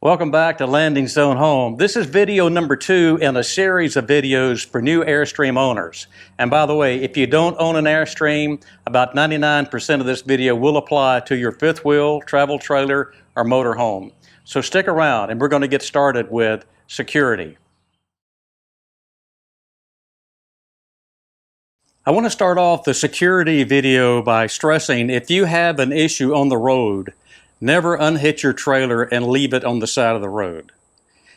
Welcome back to Landing Zone Home. This is video number 2 in a series of videos for new Airstream owners. And by the way, if you don't own an Airstream, about 99% of this video will apply to your fifth wheel, travel trailer, or motor home. So stick around and we're going to get started with security. I want to start off the security video by stressing if you have an issue on the road, never unhitch your trailer and leave it on the side of the road.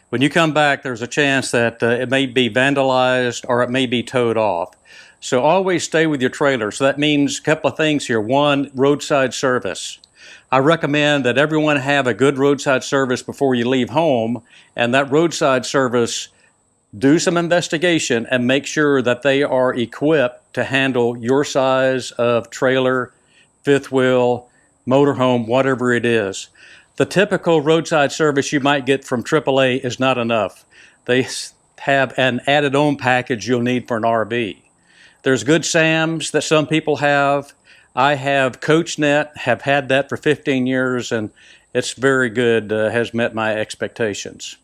When you come back, there's a chance that it may be vandalized or it may be towed off. So always stay with your trailer. So that means a couple of things here. One, roadside service. I recommend that everyone have a good roadside service before you leave home, and that roadside service, do some investigation and make sure that they are equipped to handle your size of trailer, fifth wheel, motorhome, whatever it is. The typical roadside service you might get from AAA is not enough. They have an added on package you'll need for an RV. There's Good Sam's that some people have. I have CoachNet, have had that for 15 years, and it's very good, has met my expectations.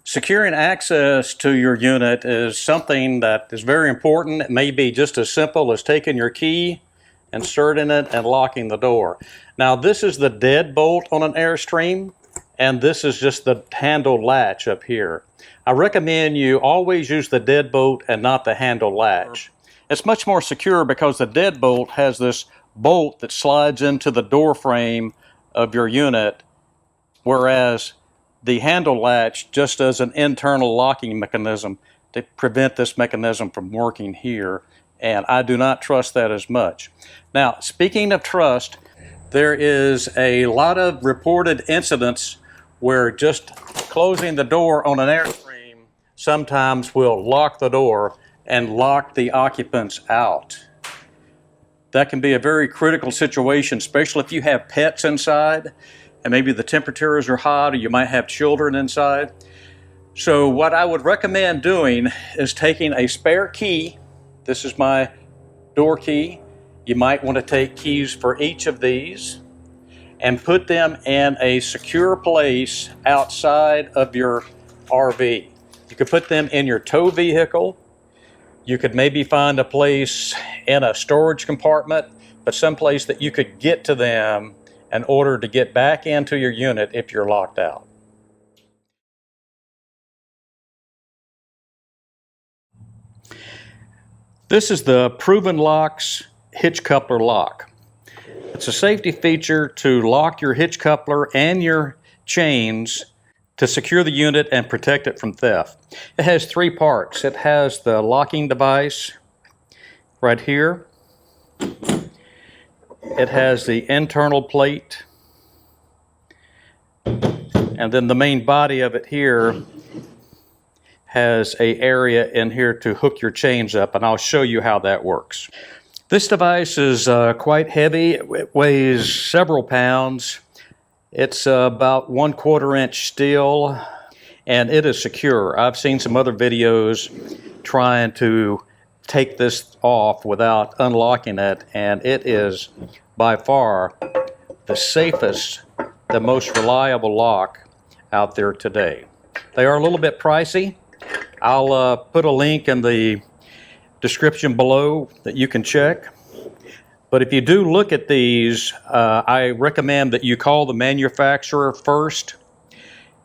Securing access to your unit is something that is very important. It may be just as simple as taking your key, inserting it, and locking the door. Now, this is the deadbolt on an Airstream, and this is just the handle latch up here. I recommend you always use the deadbolt and not the handle latch. It's much more secure because the deadbolt has this bolt that slides into the door frame of your unit, whereas the handle latch just does an internal locking mechanism to prevent this mechanism from working here, and I do not trust that as much. Now, speaking of trust, there is a lot of reported incidents where just closing the door on an Airstream sometimes will lock the door and lock the occupants out. That can be a very critical situation, especially if you have pets inside and maybe the temperatures are hot or you might have children inside. So what I would recommend doing is taking a spare key. This is my door key. You might want to take keys for each of these and put them in a secure place outside of your RV. You could put them in your tow vehicle. You could maybe find a place in a storage compartment, but someplace that you could get to them in order to get back into your unit if you're locked out. This is the Proven Locks hitch coupler lock. It's a safety feature to lock your hitch coupler and your chains to secure the unit and protect it from theft. It has 3 parts. It has the locking device right here. It has the internal plate, and then the main body of it here has an area in here to hook your chains up, and I'll show you how that works. This device is quite heavy. It weighs several pounds. It's about 1/4 inch steel, and it is secure. I've seen some other videos trying to take this off without unlocking it, and it is by far the safest, the most reliable lock out there today. They are a little bit pricey. I'll put a link in the description below that you can check. But if you do look at these, I recommend that you call the manufacturer first,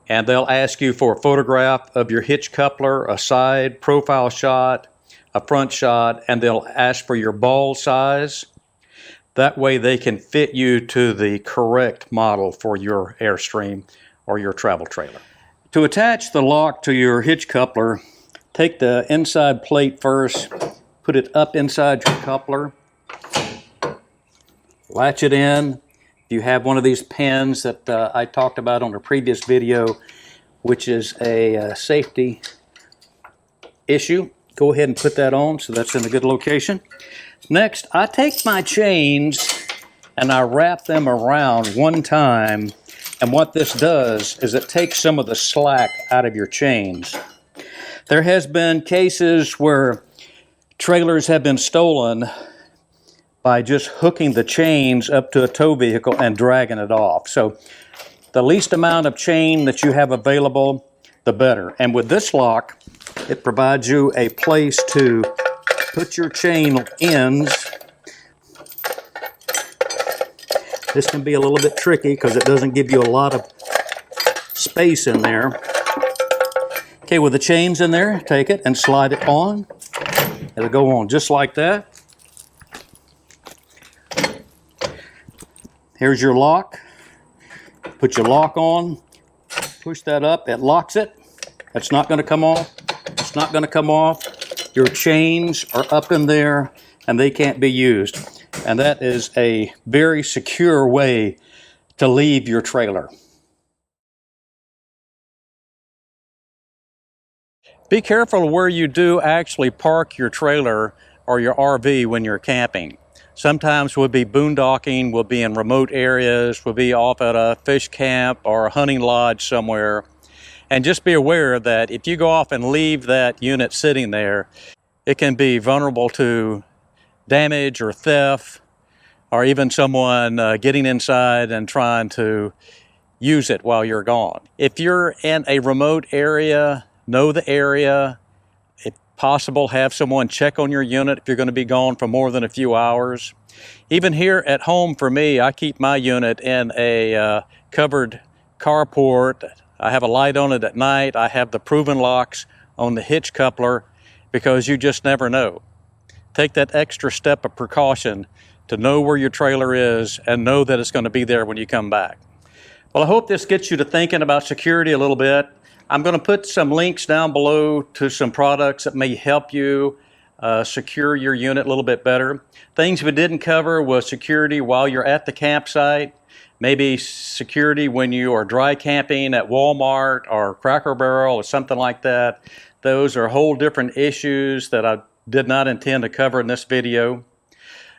and they'll ask you for a photograph of your hitch coupler, a side profile shot, a front shot, and they'll ask for your ball size. That way they can fit you to the correct model for your Airstream or your travel trailer. To attach the lock to your hitch coupler, take the inside plate first, put it up inside your coupler, latch it in. If you have one of these pins that I talked about on a previous video, which is a safety issue, go ahead and put that on so that's in a good location. Next, I take my chains and I wrap them around one time, and what this does is it takes some of the slack out of your chains. There has been cases where trailers have been stolen by just hooking the chains up to a tow vehicle and dragging it off. So the least amount of chain that you have available, the better. And with this lock, it provides you a place to put your chain ends. This can be a little bit tricky because it doesn't give you a lot of space in there. Okay, with the chains in there, take it and slide it on. It'll go on just like that. Here's your lock. Put your lock on, push that up, it locks it. That's not going to come off. It's not going to come off. Your chains are up in there and they can't be used. And that is a very secure way to leave your trailer. Be careful where you do actually park your trailer or your RV when you're camping. Sometimes we'll be boondocking, we'll be in remote areas, we'll be off at a fish camp or a hunting lodge somewhere. And just be aware that if you go off and leave that unit sitting there, it can be vulnerable to damage or theft, or even someone getting inside and trying to use it while you're gone. If you're in a remote area, know the area. If possible, have someone check on your unit if you're going to be gone for more than a few hours. Even here at home for me, I keep my unit in a covered carport. I have a light on it at night. I have the proven locks on the hitch coupler because you just never know. Take that extra step of precaution to know where your trailer is and know that it's going to be there when you come back. Well, I hope this gets you to thinking about security a little bit. I'm going to put some links down below to some products that may help you secure your unit a little bit better. Things we didn't cover was security while you're at the campsite, maybe security when you are dry camping at Walmart or Cracker Barrel or something like that. Those are whole different issues that I did not intend to cover in this video.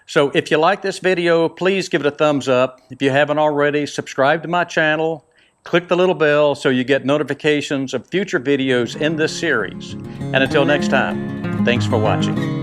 So if you like this video, please give it a thumbs up. If you haven't already, subscribe to my channel. Click the little bell so you get notifications of future videos in this series. And until next time, thanks for watching.